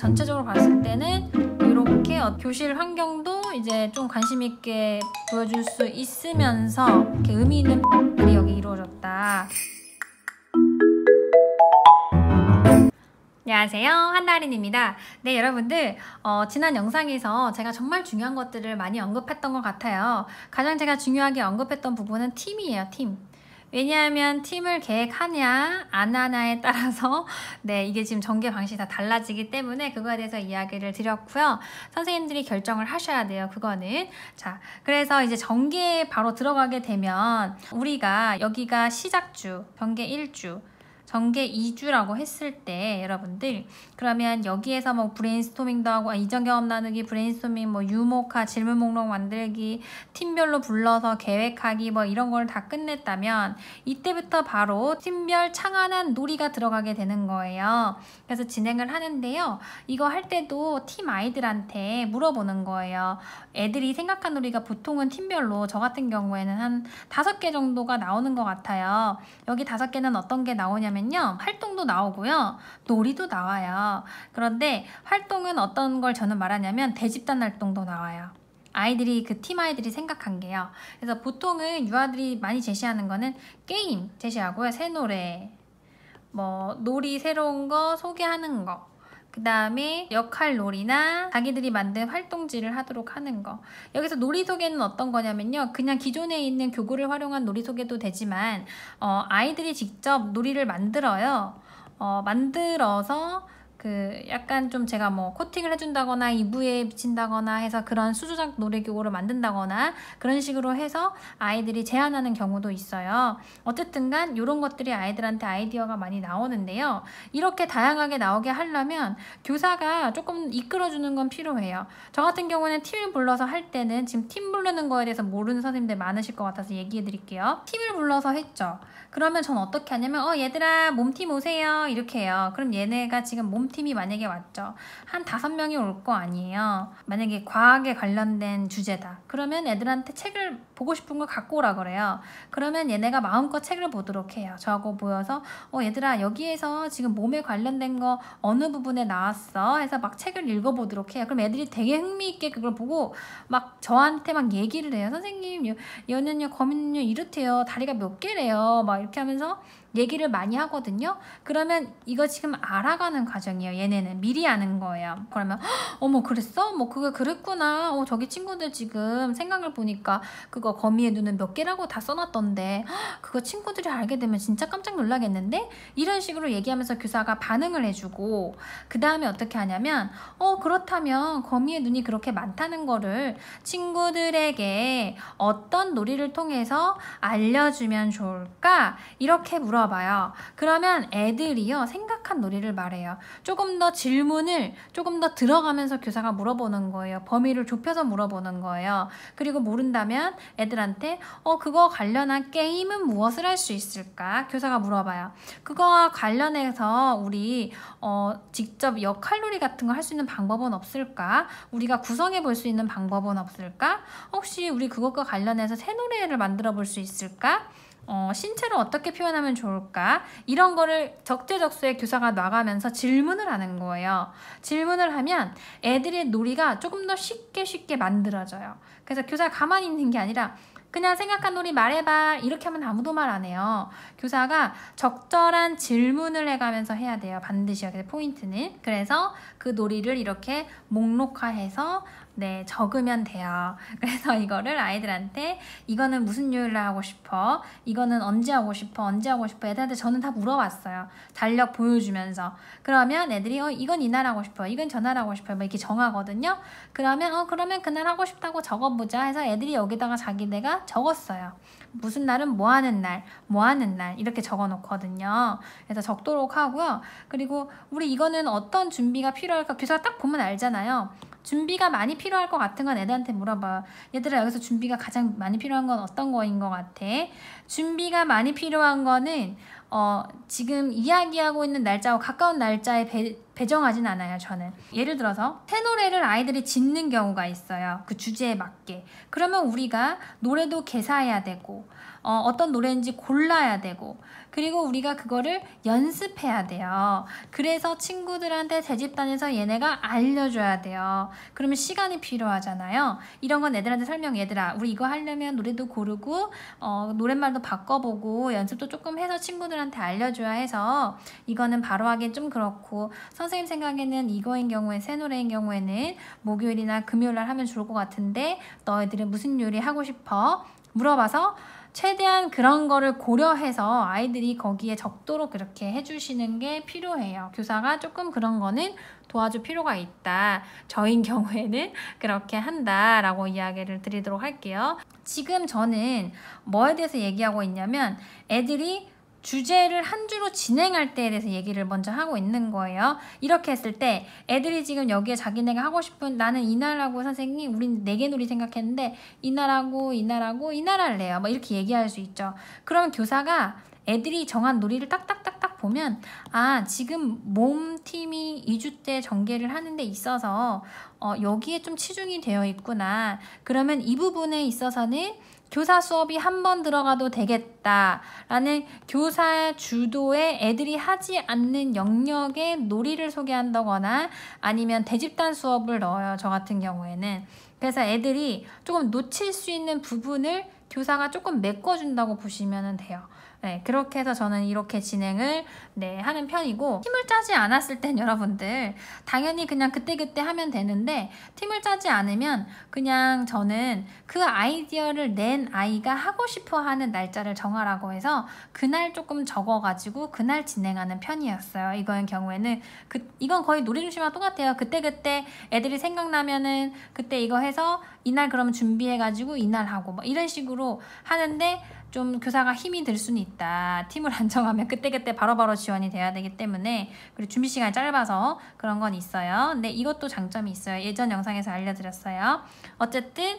전체적으로 봤을 때는 이렇게 교실 환경도 이제 좀 관심 있게 보여줄 수 있으면서 이렇게 의미 있는 일이 여기 이루어졌다. 안녕하세요, 한나린입니다. 네, 여러분들 지난 영상에서 제가 정말 중요한 것들을 많이 언급했던 것 같아요. 가장 제가 중요하게 언급했던 부분은 팀이에요. 팀. 왜냐하면 팀을 계획하냐 안 하냐에 따라서 네, 이게 지금 전개 방식이 다 달라지기 때문에 그거에 대해서 이야기를 드렸고요. 선생님들이 결정을 하셔야 돼요. 그거는. 자, 그래서 이제 전개에 바로 들어가게 되면 우리가 여기가 시작주, 전개 1주, 전개 2주라고 했을 때 여러분들 그러면 여기에서 뭐 브레인스토밍도 하고 이전 경험 나누기, 브레인스토밍, 뭐 유목화, 질문 목록 만들기, 팀별로 불러서 계획하기 뭐 이런 걸 다 끝냈다면 이때부터 바로 팀별 창안한 놀이가 들어가게 되는 거예요. 그래서 진행을 하는데요. 이거 할 때도 팀 아이들한테 물어보는 거예요. 애들이 생각한 놀이가 보통은 팀별로 저 같은 경우에는 한 5개 정도가 나오는 것 같아요. 여기 5개는 어떤 게 나오냐면 활동도 나오고요. 놀이도 나와요. 그런데 활동은 어떤 걸 저는 말하냐면 대집단 활동도 나와요. 아이들이 그 팀 아이들이 생각한 게요. 그래서 보통은 유아들이 많이 제시하는 거는 게임 제시하고요. 새 노래, 뭐 놀이 새로운 거 소개하는 거, 그 다음에 역할 놀이나 자기들이 만든 활동지를 하도록 하는 거. 여기서 놀이 소개는 어떤 거냐면요. 그냥 기존에 있는 교구를 활용한 놀이 소개도 되지만 아이들이 직접 놀이를 만들어요. 만들어서 약간 좀 제가 뭐 코팅을 해준다거나 이부에 비친다거나 해서 그런 수조작 놀이교구를 만든다거나 그런 식으로 해서 아이들이 제안하는 경우도 있어요. 어쨌든 간 이런 것들이 아이들한테 아이디어가 많이 나오는데요. 이렇게 다양하게 나오게 하려면 교사가 조금 이끌어주는 건 필요해요. 저 같은 경우는 팀을 불러서 할 때는 지금 팀 부르는 거에 대해서 모르는 선생님들 많으실 것 같아서 얘기해 드릴게요. 팀을 불러서 했죠. 그러면 전 어떻게 하냐면 얘들아 몸팀 오세요 이렇게 해요. 그럼 얘네가 지금 몸팀이 만약에 왔죠. 한 5명이 올 거 아니에요. 만약에 과학에 관련된 주제다. 그러면 애들한테 책을 보고 싶은 걸 갖고 오라 그래요. 그러면 얘네가 마음껏 책을 보도록 해요. 저하고 모여서 얘들아 여기에서 지금 몸에 관련된 거 어느 부분에 나왔어 해서 막 책을 읽어보도록 해요. 그럼 애들이 되게 흥미있게 그걸 보고 막 저한테 막 얘기를 해요. 선생님 얘는요 거미는요 이렇대요. 다리가 몇 개래요. 막 이렇게 하면서 얘기를 많이 하거든요. 그러면 이거 지금 알아가는 과정이에요. 얘네는 미리 아는 거예요. 그러면 어머 그랬어? 뭐 그거 그랬구나. 저기 친구들 지금 생각을 보니까 그거 거미의 눈은 몇 개라고 다 써놨던데 그거 친구들이 알게 되면 진짜 깜짝 놀라겠는데? 이런 식으로 얘기하면서 교사가 반응을 해주고 그 다음에 어떻게 하냐면 그렇다면 거미의 눈이 그렇게 많다는 거를 친구들에게 어떤 놀이를 통해서 알려주면 좋을까? 이렇게 물어봐요. 그러면 애들이요 생각한 놀이를 말해요. 조금 더 질문을 조금 더 들어가면서 교사가 물어보는 거예요. 범위를 좁혀서 물어보는 거예요. 그리고 모른다면 애들한테 그거 관련한 게임은 무엇을 할 수 있을까? 교사가 물어봐요. 그거와 관련해서 우리 직접 역할놀이 같은 거 할 수 있는 방법은 없을까? 우리가 구성해 볼 수 있는 방법은 없을까? 혹시 우리 그것과 관련해서 새 노래를 만들어 볼 수 있을까? 신체를 어떻게 표현하면 좋을까? 이런 거를 적재적소에 교사가 나가면서 질문을 하는 거예요. 질문을 하면 애들의 놀이가 조금 더 쉽게 만들어져요. 그래서 교사가 가만히 있는 게 아니라 그냥 생각한 놀이 말해봐 이렇게 하면 아무도 말 안 해요. 교사가 적절한 질문을 해가면서 해야 돼요. 반드시 여기서 포인트는. 그래서 그 놀이를 이렇게 목록화해서 네, 적으면 돼요. 그래서 이거를 아이들한테 이거는 무슨 요일날 하고 싶어? 이거는 언제 하고 싶어? 언제 하고 싶어? 애들한테 저는 다 물어봤어요. 달력 보여주면서. 그러면 애들이 이건 이날 하고 싶어. 이건 저날 하고 싶어. 뭐 이렇게 정하거든요. 그러면 그러면 그날 하고 싶다고 적어보자 해서 애들이 여기다가 자기네가 적었어요. 무슨 날은 뭐 하는 날 이렇게 적어 놓거든요. 그래서 적도록 하고요. 그리고 우리 이거는 어떤 준비가 필요할까? 교사가 딱 보면 알잖아요. 준비가 많이 필요할 것 같은 건 애들한테 물어봐요. 얘들아 여기서 준비가 가장 많이 필요한 건 어떤 거인 것 같아? 준비가 많이 필요한 거는 지금 이야기하고 있는 날짜와 가까운 날짜에 배정하진 않아요, 저는. 예를 들어서 새 노래를 아이들이 짓는 경우가 있어요. 그 주제에 맞게. 그러면 우리가 노래도 개사해야 되고 어떤 노래인지 골라야 되고, 그리고 우리가 그거를 연습해야 돼요. 그래서 친구들한테 대집단에서 얘네가 알려줘야 돼요. 그러면 시간이 필요하잖아요. 이런 건 애들한테 얘들아 우리 이거 하려면 노래도 고르고 노랫말도 바꿔보고 연습도 조금 해서 친구들한테 알려줘야 해서 이거는 바로 하기엔 좀 그렇고, 선생님 생각에는 이거인 경우에, 새 노래인 경우에는 목요일이나 금요일날 하면 좋을 것 같은데 너희들은 무슨 요리 하고 싶어? 물어봐서 최대한 그런 거를 고려해서 아이들이 거기에 적도록 그렇게 해주시는 게 필요해요. 교사가 조금 그런 거는 도와줄 필요가 있다. 저인 경우에는 그렇게 한다라고 이야기를 드리도록 할게요. 지금 저는 뭐에 대해서 얘기하고 있냐면 애들이 주제를 한 주로 진행할 때에 대해서 얘기를 먼저 하고 있는 거예요. 이렇게 했을 때 애들이 지금 여기에 자기네가 하고 싶은, 나는 이날하고 선생님 우린 4개 놀이 생각했는데 이날하고 이날하고 이날 할래요. 뭐 이렇게 얘기할 수 있죠. 그러면 교사가 애들이 정한 놀이를 딱딱딱딱 보면 지금 몸팀이 2주 때 전개를 하는 데 있어서 여기에 좀 치중이 되어 있구나. 그러면 이 부분에 있어서는 교사 수업이 한 번 들어가도 되겠다라는 교사 주도의 애들이 하지 않는 영역의 놀이를 소개한다거나 아니면 대집단 수업을 넣어요. 저 같은 경우에는. 그래서 애들이 조금 놓칠 수 있는 부분을 교사가 조금 메꿔준다고 보시면 돼요. 네, 그렇게 해서 저는 이렇게 진행을 하는 편이고, 팀을 짜지 않았을 땐 여러분들 당연히 그냥 그때그때 하면 되는데, 팀을 짜지 않으면 그냥 저는 그 아이디어를 낸 아이가 하고 싶어 하는 날짜를 정하라고 해서 그날 조금 적어가지고 그날 진행하는 편이었어요. 이거의 경우에는 이건 거의 놀이중심과 똑같아요. 그때그때 애들이 생각나면은 그때 이거 해서 이날 그러면 준비해가지고 이날 하고 뭐 이런 식으로 하는데, 좀 교사가 힘이 들 수는 있다. 팀을 안 정하면 그때그때 바로바로 지원이 돼야 되기 때문에, 그리고 준비 시간이 짧아서 그런 건 있어요. 근데 이것도 장점이 있어요. 예전 영상에서 알려드렸어요. 어쨌든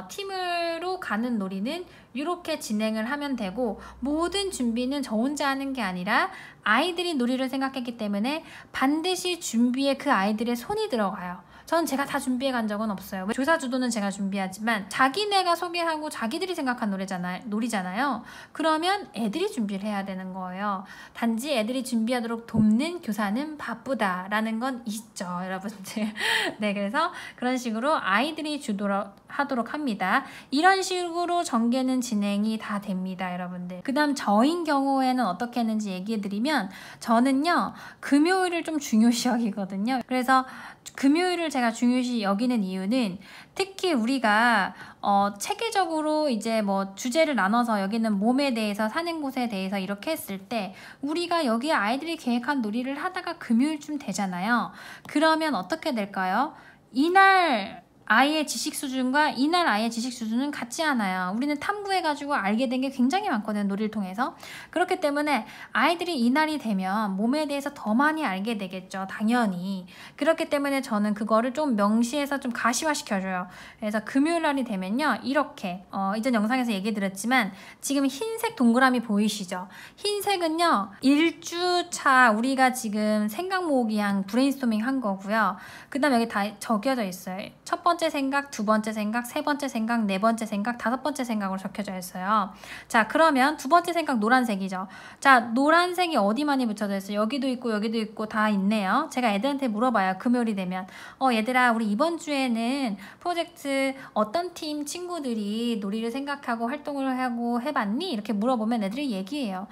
팀으로 가는 놀이는 이렇게 진행을 하면 되고, 모든 준비는 저 혼자 하는 게 아니라 아이들이 놀이를 생각했기 때문에 반드시 준비에 그 아이들의 손이 들어가요. 저는 제가 다 주도해 간 적은 없어요. 교사 주도는 제가 준비하지만 자기네가 소개하고 자기들이 생각한 놀이잖아요. 그러면 애들이 준비를 해야 되는 거예요. 단지 애들이 준비하도록 돕는 교사는 바쁘다라는 건 있죠, 여러분들. 네, 그래서 그런 식으로 아이들이 주도하도록 합니다. 이런 식으로 전개는 진행이 다 됩니다, 여러분들. 그 다음 저인 경우에는 어떻게 했는지 얘기해드리면, 저는요 금요일을 좀 중요시 여기거든요. 그래서 금요일을 제가 중요시 여기는 이유는, 특히 우리가 체계적으로 이제 뭐 주제를 나눠서 여기는 몸에 대해서, 사는 곳에 대해서 이렇게 했을 때 우리가 여기에 아이들이 계획한 놀이를 하다가 금요일쯤 되잖아요. 그러면 어떻게 될까요? 이날 아이의 지식 수준과 이날 아이의 지식 수준은 같지 않아요. 우리는 탐구해가지고 알게 된 게 굉장히 많거든요, 놀이를 통해서. 그렇기 때문에 아이들이 이날이 되면 몸에 대해서 더 많이 알게 되겠죠, 당연히. 그렇기 때문에 저는 그거를 좀 명시해서 좀 가시화시켜줘요. 그래서 금요일 날이 되면요, 이렇게 이전 영상에서 얘기 드렸지만 지금 흰색 동그라미 보이시죠? 흰색은요 1주차 우리가 지금 생각 모으기 한 브레인스토밍 한 거고요. 그 다음 여기 다 적혀져 있어요. 첫 번째 생각, 두 번째 생각, 세 번째 생각, 네 번째 생각, 다섯 번째 생각으로 적혀져 있어요. 자, 그러면 두 번째 생각 노란색이죠. 자, 노란색이 어디 많이 붙여져 있어요? 여기도 있고 다 있네요. 제가 애들한테 물어봐요, 금요일이 되면. 얘들아, 우리 이번 주에는 프로젝트 어떤 팀 친구들이 놀이를 생각하고 활동을 하고 해봤니? 이렇게 물어보면 애들이 얘기해요.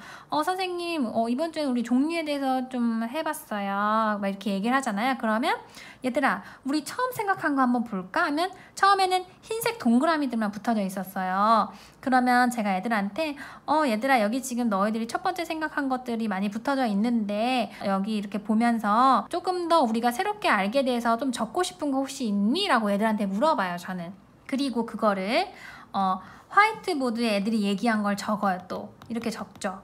선생님, 이번 주에 우리 종류에 대해서 좀 해봤어요. 막 이렇게 얘기를 하잖아요. 그러면 얘들아, 우리 처음 생각한 거 한번 볼까? 하면 처음에는 흰색 동그라미들만 붙어져 있었어요. 그러면 제가 애들한테 얘들아, 여기 지금 너희들이 첫 번째 생각한 것들이 많이 붙어져 있는데 여기 이렇게 보면서 조금 더 우리가 새롭게 알게 돼서 좀 적고 싶은 거 혹시 있니? 라고 애들한테 물어봐요, 저는. 그리고 그거를 화이트보드에 애들이 얘기한 걸 적어요. 또 이렇게 적죠.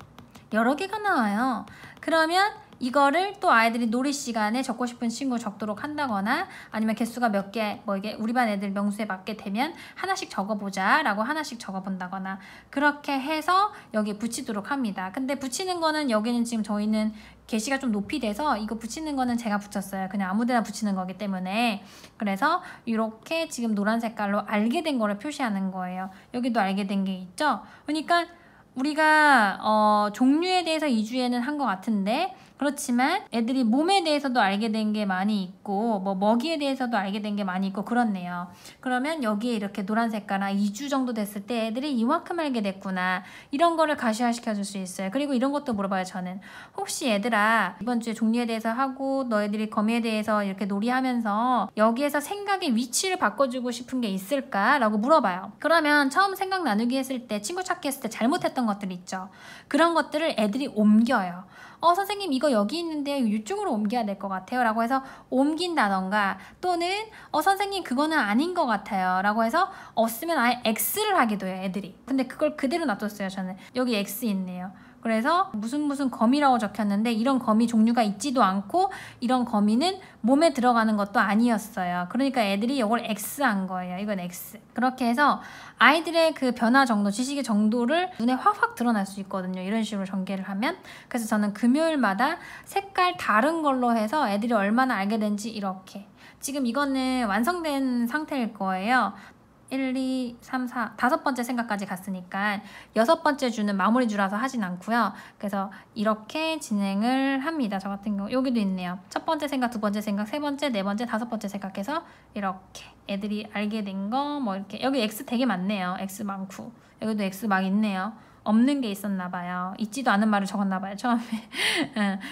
여러 개가 나와요. 그러면 이거를 또 아이들이 놀이 시간에 적고 싶은 친구 적도록 한다거나 아니면 개수가 몇 개, 뭐 이게 우리 반 애들 명수에 맞게 되면 하나씩 적어보자 라고 하나씩 적어본다거나 그렇게 해서 여기 붙이도록 합니다. 근데 붙이는 거는 여기는 지금 저희는 게시가 좀 높이 돼서 이거 붙이는 거는 제가 붙였어요. 그냥 아무데나 붙이는 거기 때문에. 그래서 이렇게 지금 노란 색깔로 알게 된 거를 표시하는 거예요. 여기도 알게 된 게 있죠. 그러니까 우리가 종류에 대해서 2주에는 한 것 같은데 그렇지만 애들이 몸에 대해서도 알게 된 게 많이 있고 뭐 먹이에 대해서도 알게 된 게 많이 있고 그렇네요. 그러면 여기에 이렇게 노란 색깔 2주 정도 됐을 때 애들이 이만큼 알게 됐구나 이런 거를 가시화시켜 줄 수 있어요. 그리고 이런 것도 물어봐요. 저는 혹시 얘들아 이번 주에 종류에 대해서 하고 너희들이 거미에 대해서 이렇게 놀이하면서 여기에서 생각의 위치를 바꿔주고 싶은 게 있을까? 라고 물어봐요. 그러면 처음 생각 나누기 했을 때 친구 찾기 했을 때 잘못했던 것들 있죠. 그런 것들을 애들이 옮겨요. 선생님 이거 여기 있는데요. 이쪽으로 옮겨야 될 것 같아요. 라고 해서 옮긴다던가 또는 선생님 그거는 아닌 것 같아요. 라고 해서 없으면 아예 X를 하기도 해요. 애들이. 근데 그걸 그대로 놔뒀어요. 저는. 여기 X 있네요. 그래서 무슨 거미라고 적혔는데 이런 거미 종류가 있지도 않고 이런 거미는 몸에 들어가는 것도 아니었어요. 그러니까 애들이 이걸 X 한 거예요. 이건 X. 그렇게 해서 아이들의 그 변화 정도, 지식의 정도를 눈에 확확 드러날 수 있거든요. 이런 식으로 전개를 하면. 그래서 저는 금요일마다 색깔 다른 걸로 해서 애들이 얼마나 알게 된지 이렇게. 지금 이거는 완성된 상태일 거예요. 1, 2, 3, 4, 5번째 생각까지 갔으니까 6번째 주는 마무리 주라서 하진 않고요. 그래서 이렇게 진행을 합니다. 저 같은 경우 여기도 있네요. 첫 번째 생각, 두 번째 생각, 세 번째, 네 번째, 5번째 생각해서 이렇게 애들이 알게 된 거 뭐 이렇게 여기 X 되게 많네요. X 많고 여기도 X 막 있네요. 없는 게 있었나 봐요. 있지도 않은 말을 적었나 봐요. 처음에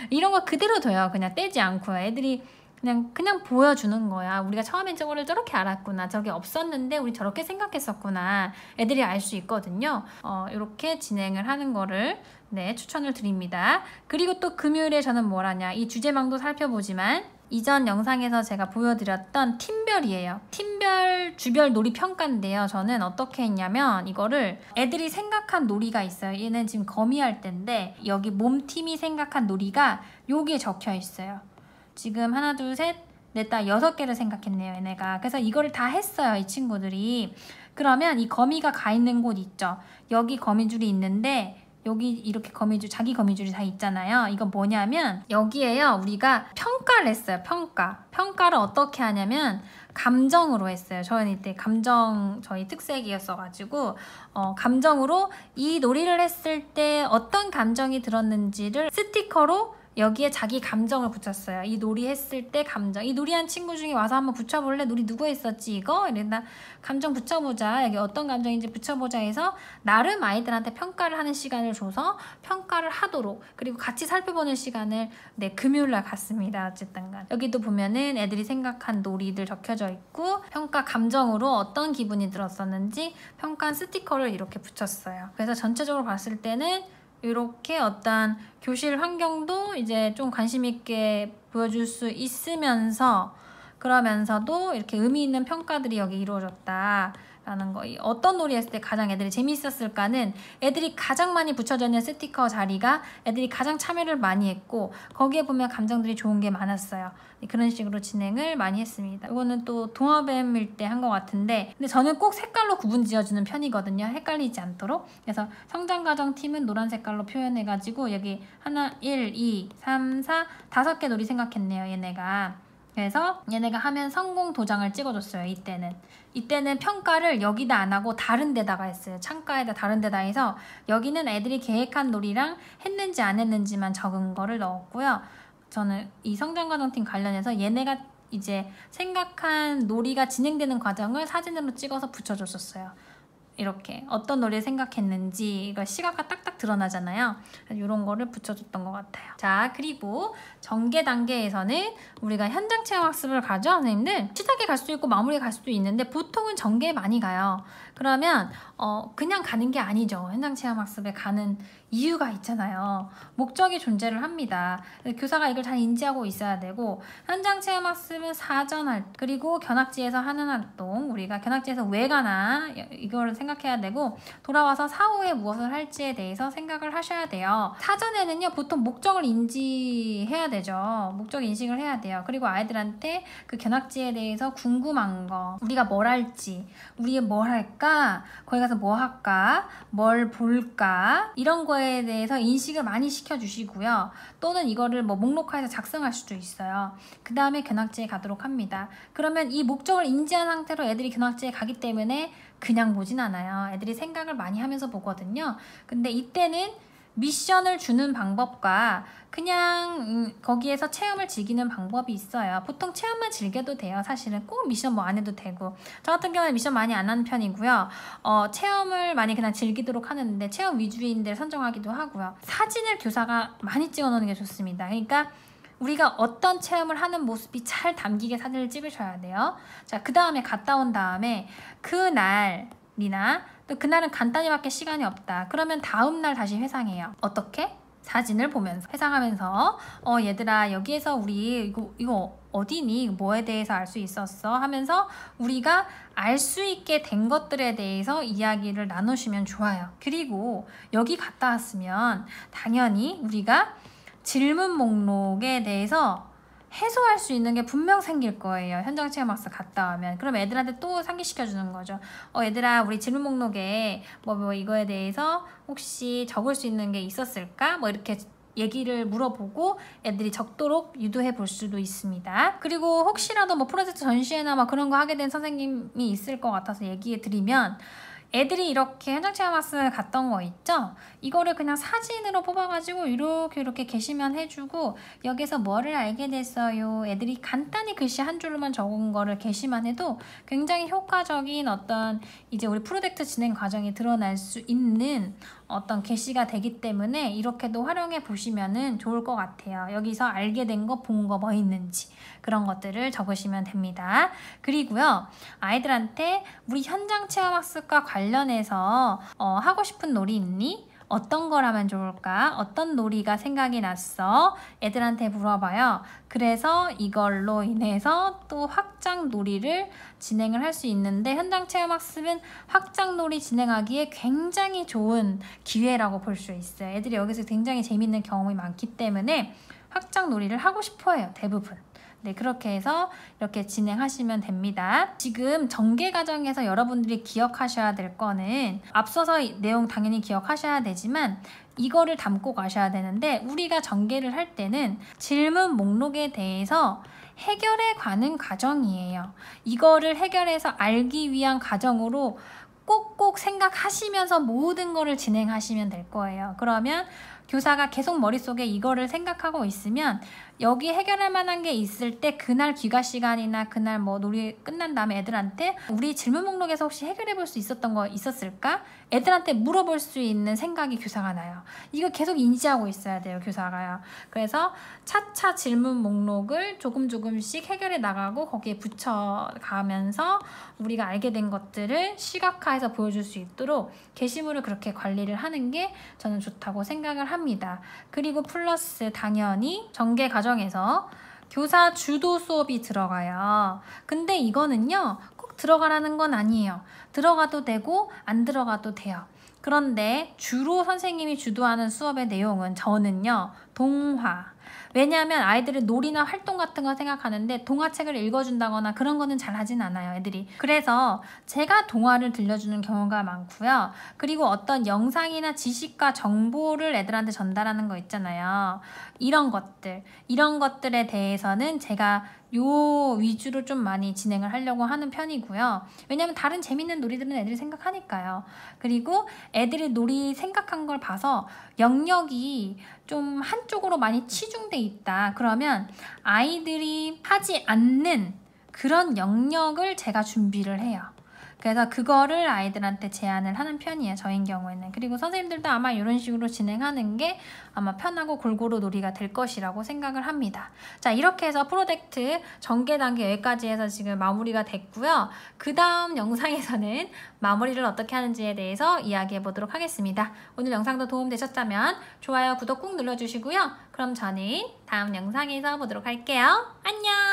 이런 거 그대로 둬요. 그냥 떼지 않고요. 애들이 그냥 보여주는 거야. 우리가 처음엔 저거를 저렇게 알았구나. 저게 없었는데 우리 저렇게 생각했었구나. 애들이 알 수 있거든요. 이렇게 진행을 하는 거를 추천을 드립니다. 그리고 또 금요일에 저는 뭘 하냐. 이 주제망도 살펴보지만 이전 영상에서 제가 보여드렸던 팀별이에요. 팀별 주별 놀이 평가인데요. 저는 어떻게 했냐면 이거를 애들이 생각한 놀이가 있어요. 얘는 지금 거미할 때인데 여기 몸팀이 생각한 놀이가 여기에 적혀 있어요. 지금 하나, 둘, 셋, 넷, 다 6개를 생각했네요, 얘네가. 그래서 이거를 다 했어요, 이 친구들이. 그러면 이 거미가 가 있는 곳 있죠. 여기 거미줄이 있는데 여기 이렇게 거미줄, 자기 거미줄이 다 있잖아요. 이건 뭐냐면 여기에요, 우리가 평가를 했어요, 평가. 평가를 어떻게 하냐면 감정으로 했어요. 저는 이때 감정, 저희 특색이었어가지고 감정으로 이 놀이를 했을 때 어떤 감정이 들었는지를 스티커로 여기에 자기 감정을 붙였어요. 이 놀이 했을 때 감정. 이 놀이한 친구 중에 와서 한번 붙여볼래? 놀이 누구 했었지 이거? 이랬나? 감정 붙여보자. 여기 어떤 감정인지 붙여보자 해서 나름 아이들한테 평가를 하는 시간을 줘서 평가를 하도록 그리고 같이 살펴보는 시간을 금요일날 갖습니다. 어쨌든 간. 여기도 보면은 애들이 생각한 놀이들 적혀져 있고 평가 감정으로 어떤 기분이 들었었는지 평가한 스티커를 이렇게 붙였어요. 그래서 전체적으로 봤을 때는 이렇게 어떤 교실 환경도 이제 좀 관심 있게 보여줄 수 있으면서 그러면서도 이렇게 의미 있는 평가들이 여기 이루어졌다 라는 거. 어떤 놀이 했을 때 가장 애들이 재미있었을까는 애들이 가장 많이 붙여져 있는 스티커 자리가 애들이 가장 참여를 많이 했고 거기에 보면 감정들이 좋은 게 많았어요. 그런 식으로 진행을 많이 했습니다. 이거는 또 동화뱀일 때 한 것 같은데 근데 저는 꼭 색깔로 구분 지어주는 편이거든요. 헷갈리지 않도록. 그래서 성장가정팀은 노란 색깔로 표현해가지고 여기 하나, 1, 2, 3, 4, 5개 놀이 생각했네요. 얘네가. 그래서 얘네가 하면 성공 도장을 찍어줬어요. 이때는 평가를 여기다 안 하고 다른 데다가 했어요. 창가에다 다른 데다 해서 여기는 애들이 계획한 놀이랑 했는지 안 했는지만 적은 거를 넣었고요. 저는 이 성장가정팀 관련해서 얘네가 이제 생각한 놀이가 진행되는 과정을 사진으로 찍어서 붙여줬었어요. 이렇게 어떤 놀이를 생각했는지 이거 시각가 딱딱 드러나잖아요. 이런 거를 붙여줬던 것 같아요. 자, 그리고 전개 단계에서는 우리가 현장 체험 학습을 가죠. 선생님들 시작에 갈 수도 있고 마무리에 갈 수도 있는데 보통은 전개에 많이 가요. 그러면 그냥 가는 게 아니죠. 현장 체험 학습에 가는 이유가 있잖아요. 목적이 존재를 합니다. 교사가 이걸 잘 인지하고 있어야 되고, 현장 체험학습은 사전 활동, 그리고 견학지에서 하는 활동, 우리가 견학지에서 왜 가나 이걸 생각해야 되고, 돌아와서 사후에 무엇을 할지에 대해서 생각을 하셔야 돼요. 사전에는요 보통 목적을 인지해야 되죠. 목적 인식을 해야 돼요. 그리고 아이들한테 그 견학지에 대해서 궁금한 거, 우리가 뭘 할지, 우리 뭘 할까, 거기 가서 뭐 할까, 뭘 볼까, 이런 거에 대해서 인식을 많이 시켜주시고요. 또는 이거를 뭐 목록화해서 작성할 수도 있어요. 그 다음에 견학지에 가도록 합니다. 그러면 이 목적을 인지한 상태로 애들이 견학지에 가기 때문에 그냥 보진 않아요. 애들이 생각을 많이 하면서 보거든요. 근데 이때는 미션을 주는 방법과 그냥 거기에서 체험을 즐기는 방법이 있어요. 보통 체험만 즐겨도 돼요. 사실은 꼭 미션 뭐 안 해도 되고, 저 같은 경우는 미션 많이 안 하는 편이고요. 체험을 많이 그냥 즐기도록 하는데 체험 위주인들 선정하기도 하고요. 사진을 교사가 많이 찍어 놓는 게 좋습니다. 그러니까 우리가 어떤 체험을 하는 모습이 잘 담기게 사진을 찍으셔야 돼요. 자, 그 다음에 갔다 온 다음에 그날이나 또 그날은 간단히밖에 시간이 없다. 그러면 다음날 다시 회상해요. 어떻게? 사진을 보면서 회상하면서 얘들아 여기에서 우리 이거 어디니? 뭐에 대해서 알 수 있었어? 하면서 우리가 알 수 있게 된 것들에 대해서 이야기를 나누시면 좋아요. 그리고 여기 갔다 왔으면 당연히 우리가 질문 목록에 대해서 해소할 수 있는 게 분명 생길 거예요. 현장 체험학습 갔다 오면. 그럼 애들한테 또 상기시켜 주는 거죠. 얘들아 우리 질문 목록에 뭐 이거에 대해서 혹시 적을 수 있는 게 있었을까? 뭐 이렇게 얘기를 물어보고 애들이 적도록 유도해 볼 수도 있습니다. 그리고 혹시라도 뭐 프로젝트 전시회나 뭐 그런 거 하게 된 선생님이 있을 것 같아서 얘기해 드리면, 애들이 이렇게 현장 체험학습을 갔던 거 있죠? 이거를 그냥 사진으로 뽑아가지고 이렇게 게시만 해주고, 여기서 뭐를 알게 됐어요. 애들이 간단히 글씨 한 줄로만 적은 거를 게시만 해도 굉장히 효과적인 어떤 이제 우리 프로젝트 진행 과정이 드러날 수 있는 어떤 게시가 되기 때문에 이렇게도 활용해 보시면은 좋을 것 같아요. 여기서 알게 된 거, 본 거 뭐 있는지 그런 것들을 적으시면 됩니다. 그리고요, 아이들한테 우리 현장 체험학습과 관련해서 하고 싶은 놀이 있니? 어떤 걸 하면 좋을까? 어떤 놀이가 생각이 났어? 애들한테 물어봐요. 그래서 이걸로 인해서 또 확장 놀이를 진행을 할 수 있는데, 현장 체험학습은 확장 놀이 진행하기에 굉장히 좋은 기회라고 볼 수 있어요. 애들이 여기서 굉장히 재밌는 경험이 많기 때문에 확장 놀이를 하고 싶어 해요, 대부분. 네, 그렇게 해서 이렇게 진행하시면 됩니다. 지금 전개 과정에서 여러분들이 기억하셔야 될 거는, 앞서서 내용 당연히 기억하셔야 되지만 이거를 담고 가셔야 되는데, 우리가 전개를 할 때는 질문 목록에 대해서 해결해 가는 과정이에요. 이거를 해결해서 알기 위한 과정으로 꼭꼭 생각하시면서 모든 거를 진행하시면 될 거예요. 그러면 교사가 계속 머릿속에 이거를 생각하고 있으면 여기 해결할 만한 게 있을 때 그날 귀가 시간이나 그날 뭐 놀이 끝난 다음에 애들한테 우리 질문 목록에서 혹시 해결해 볼 수 있었던 거 있었을까? 애들한테 물어볼 수 있는 생각이 교사가 나요. 이거 계속 인지하고 있어야 돼요, 교사가요. 그래서 차차 질문 목록을 조금씩 해결해 나가고 거기에 붙여가면서 우리가 알게 된 것들을 시각화해서 보여줄 수 있도록 게시물을 그렇게 관리를 하는 게 저는 좋다고 생각을 합니다. 그리고 플러스 당연히 전개 과정에서 교사 주도 수업이 들어가요. 근데 이거는요, 꼭 들어가라는 건 아니에요. 들어가도 되고 안 들어가도 돼요. 그런데 주로 선생님이 주도하는 수업의 내용은 저는요, 동화. 왜냐하면 아이들은 놀이나 활동 같은 거 생각하는데 동화책을 읽어준다거나 그런 거는 잘 하진 않아요, 애들이. 그래서 제가 동화를 들려주는 경우가 많고요. 그리고 어떤 영상이나 지식과 정보를 애들한테 전달하는 거 있잖아요. 이런 것들에 대해서는 제가 요 위주로 좀 많이 진행을 하려고 하는 편이고요. 왜냐면 다른 재밌는 놀이들은 애들이 생각하니까요. 그리고 애들이 놀이 생각한 걸 봐서 영역이 좀 한쪽으로 많이 치중돼 있다. 그러면 아이들이 하지 않는 그런 영역을 제가 준비를 해요. 그래서 그거를 아이들한테 제안을 하는 편이에요. 저인 경우에는. 그리고 선생님들도 아마 이런 식으로 진행하는 게 아마 편하고 골고루 놀이가 될 것이라고 생각을 합니다. 자, 이렇게 해서 프로젝트 전개 단계 여기까지 해서 지금 마무리가 됐고요. 그 다음 영상에서는 마무리를 어떻게 하는지에 대해서 이야기해 보도록 하겠습니다. 오늘 영상도 도움되셨다면 좋아요, 구독 꾹 눌러주시고요. 그럼 저는 다음 영상에서 보도록 할게요. 안녕!